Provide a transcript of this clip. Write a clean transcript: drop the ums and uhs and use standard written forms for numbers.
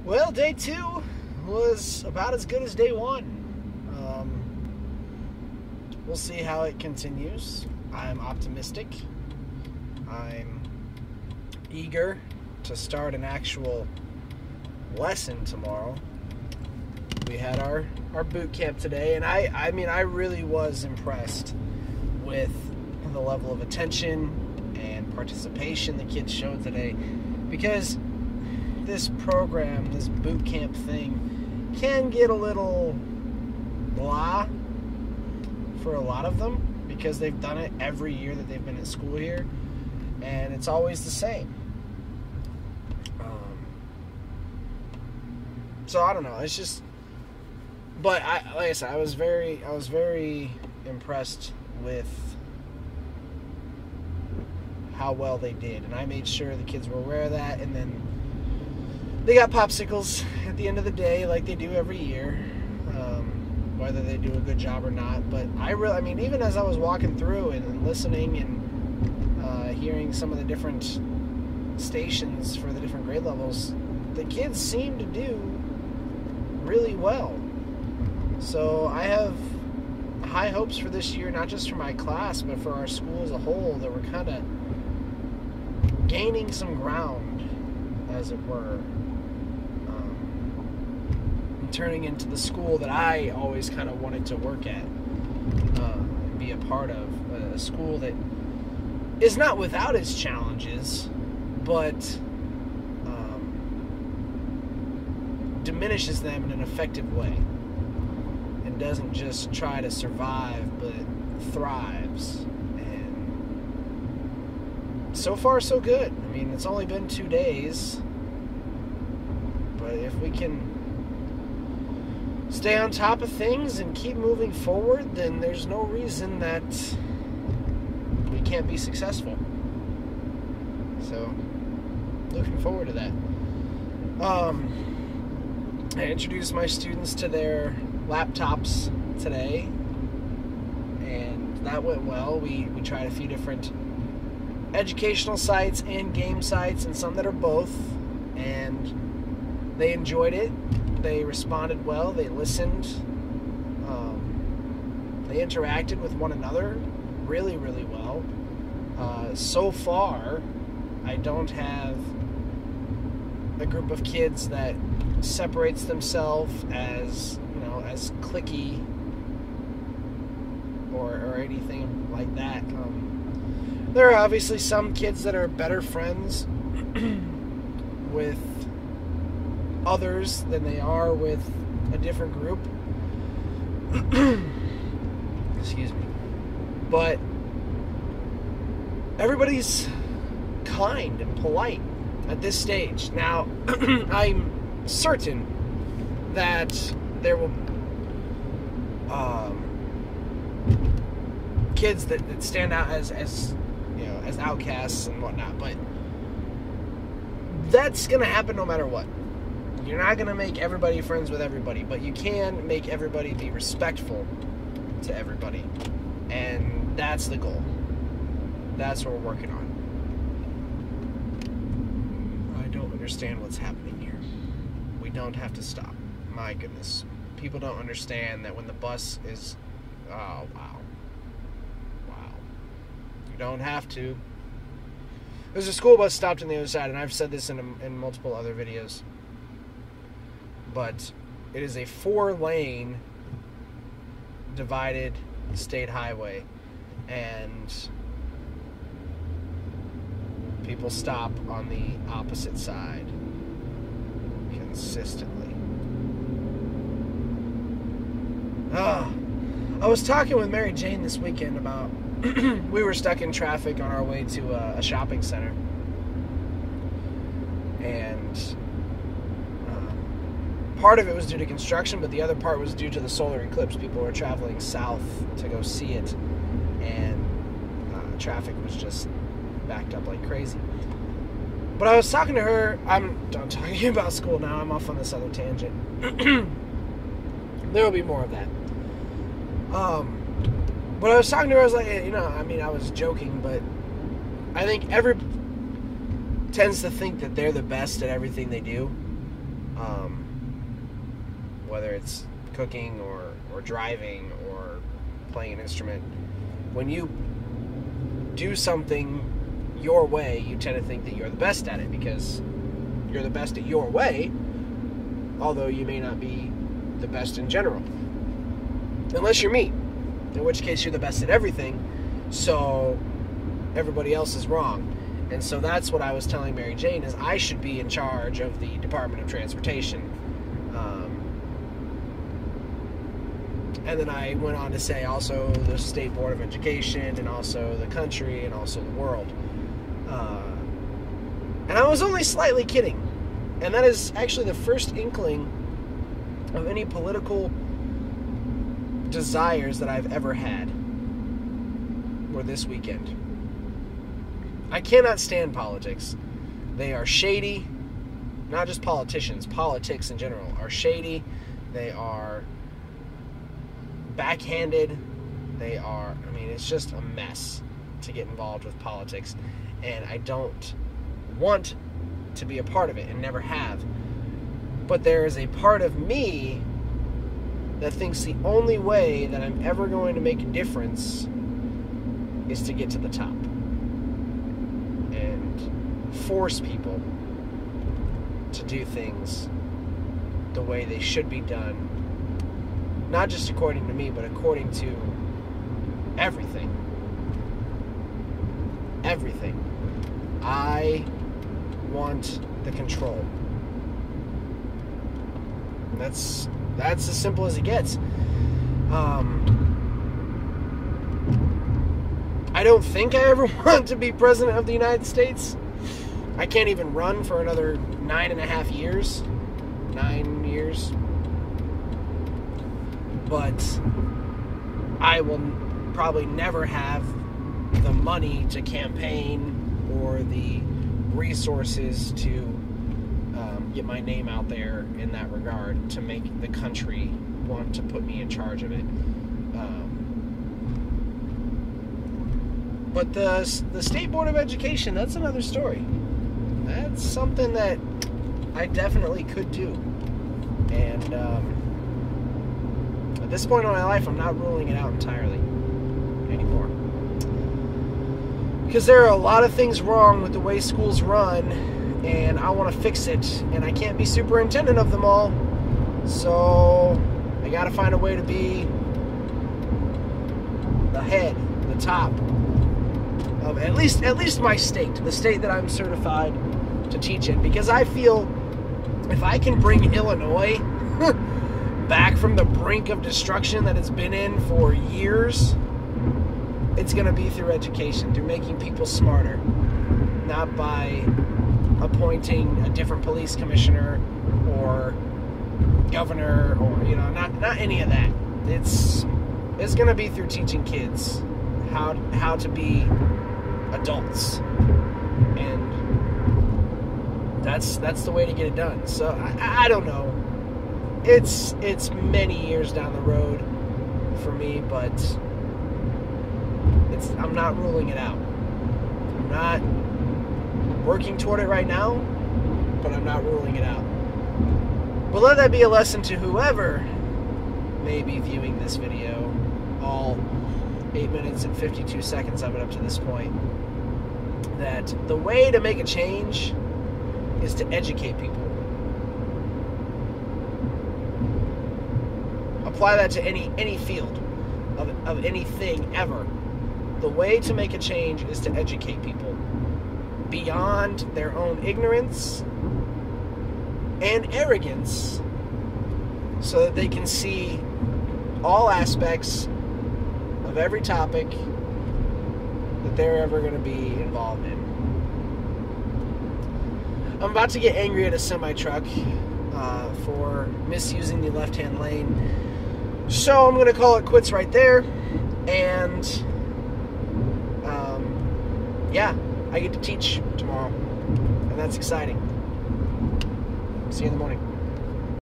Well, day 2 was about as good as day 1. We'll see how it continues. I'm optimistic. I'm eager to start an actual lesson tomorrow. We had our boot camp today, and I mean, I really was impressed with the level of attention and participation the kids showed today, because this program, this boot camp thing, can get a little blah for a lot of them, because they've done it every year that they've been at school here, and it's always the same. So I don't know. It's just, but like I said, I was very impressed with how well they did, and I made sure the kids were aware of that. And then they got popsicles at the end of the day, like they do every year, whether they do a good job or not. But I mean, even as I was walking through and listening and hearing some of the different stations for the different grade levels, the kids seem to do really well. So I have high hopes for this year, not just for my class, but for our school as a whole, that we're kind of gaining some ground, as it were, and turning into the school that I always kind of wanted to work at, and be a part of. A school that is not without its challenges, but diminishes them in an effective way, and doesn't just try to survive, but thrives. And so far, so good. I mean, it's only been 2 days, but if we can stay on top of things and keep moving forward, then there's no reason that we can't be successful. So, looking forward to that. I introduced my students to their laptops today, and that went well. We tried a few different educational sites and game sites, and some that are both, and they enjoyed it. They responded well. They listened. They interacted with one another really, really well. So far, I don't have a group of kids that separates themselves as, as cliquey or anything like that. There are obviously some kids that are better friends with others than they are with a different group. Excuse me. But everybody's kind and polite at this stage. Now, I'm certain that there will kids that stand out as outcasts and whatnot, but that's gonna happen no matter what. You're not gonna make everybody friends with everybody, but you can make everybody be respectful to everybody, and that's the goal. That's what we're working on. I don't understand what's happening here. We don't have to stop. My goodness. People don't understand that when the bus is... Oh, wow. Wow. You don't have to. There's a school bus stopped on the other side, and I've said this in multiple other videos. But it is a 4-lane divided state highway, and people stop on the opposite side consistently. I was talking with Mary Jane this weekend about we were stuck in traffic on our way to a shopping center, and part of it was due to construction, but the other part was due to the solar eclipse. People were traveling south to go see it, and traffic was just backed up like crazy. But I was talking to her. I'm done talking about school now. I'm off on this other tangent. There will be more of that. But I was talking to her. I was like, I was joking, but I think tends to think that they're the best at everything they do, whether it's cooking or driving or playing an instrument. When you do something your way, you tend to think that you're the best at it because you're the best at your way, although you may not be the best in general. Unless you're me, in which case you're the best at everything, so everybody else is wrong. And so that's what I was telling Mary Jane, is I should be in charge of the Department of Transportation. And then I went on to say also the State Board of Education, and also the country, and also the world. And I was only slightly kidding. And that is actually the first inkling of any political desires that I've ever had were this weekend. I cannot stand politics. They are shady. Not just politicians. Politics in general are shady. They are backhanded. They are, it's just a mess to get involved with politics. And I don't want to be a part of it, and never have. But there is a part of me that thinks the only way that I'm ever going to make a difference is to get to the top and force people to do things the way they should be done, not just according to me, but according to everything. I want the control. That's as simple as it gets. I don't think I ever want to be president of the United States. I can't even run for another 9.5 years. 9 years. But I will probably never have the money to campaign or the resources to get my name out there in that regard to make the country want to put me in charge of it. But the State Board of Education, that's another story. That's something that I definitely could do. And at this point in my life, I'm not ruling it out entirely anymore. Because there are a lot of things wrong with the way schools run, and I want to fix it, and I can't be superintendent of them all, so I got to find a way to be the head, the top of at least my state, the state that I'm certified to teach in, because I feel if I can bring Illinois back from the brink of destruction that it's been in for years, it's going to be through education, through making people smarter, not by appointing a different police commissioner or governor or, not any of that. It's going to be through teaching kids how to be adults. And that's the way to get it done. So I don't know. It's many years down the road for me, but I'm not ruling it out. I'm not working toward it right now, but I'm not ruling it out. But let that be a lesson to whoever may be viewing this video, all 8 minutes and 52 seconds of it up to this point, that the way to make a change is to educate people. Apply that to any field of anything ever. The way to make a change is to educate people beyond their own ignorance and arrogance, so that they can see all aspects of every topic that they're ever going to be involved in. I'm about to get angry at a semi-truck for misusing the left-hand lane, so I'm going to call it quits right there. And yeah, I get to teach tomorrow, and that's exciting. See you in the morning.